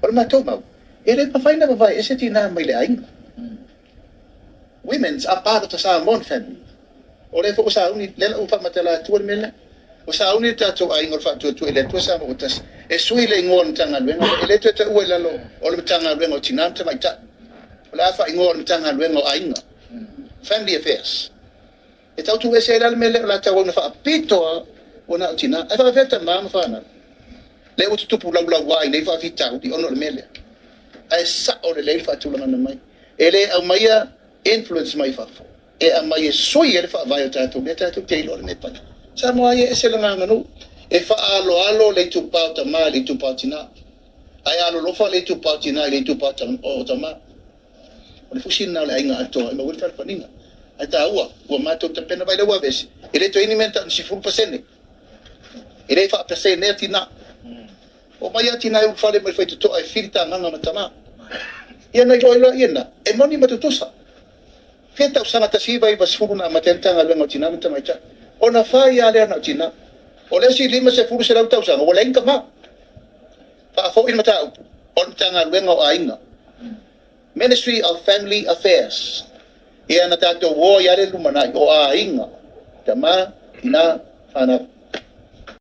Or matumaw. Ele pa na babae, ese tina may leaing. Women's are part of the Salmon family. O le fo usa uni le upa matala tuan mena. Usa uni ta tu ai ngor fa tu ele tu sa mo utas. E sui le ngon tanga lenga ele tu ta uela lo o le tanga lenga tinam ta mai ta. Ola fa ngor tanga lenga ainga. Family affairs. E tau tu ese le mele la ta wona fa pito ona tina. E fa feta mam fa na. Le utu tupu la wai le fa fita di ono le mele. Ai sa o le fa tu la mai. Ele au mai influence mai fa. E a mai soi ele fa vai tu meta tu Taylor me pa. Sa mo ai ese la nganu. E fa alo le tu pa ta ma le tu pa tina. Ai alo lo fa le tu pa tina le tu pa ta o ta ma. O le fusin na le ainga ato ma wil fa paninga. Ai ta ua ma tu ta pena vai le wa ves. Ele to ini menta si fu pasene. Ele fa pasene tina. O mai tina u fa le mai fa tu ai filta nganga matama. Ia na lo ia e moni matutusa. Feta usanga tasiba i basfuru na matenta nga lenga tina mita mai cha. Ona fa ia le na tina. O le si lima se furu se lau tau sanga o le inga ma. Fa fo in mata on tanga lenga o ainga. Ministry of Family Affairs. Ia na tato wo ia le lumana o ainga. Tama ina fana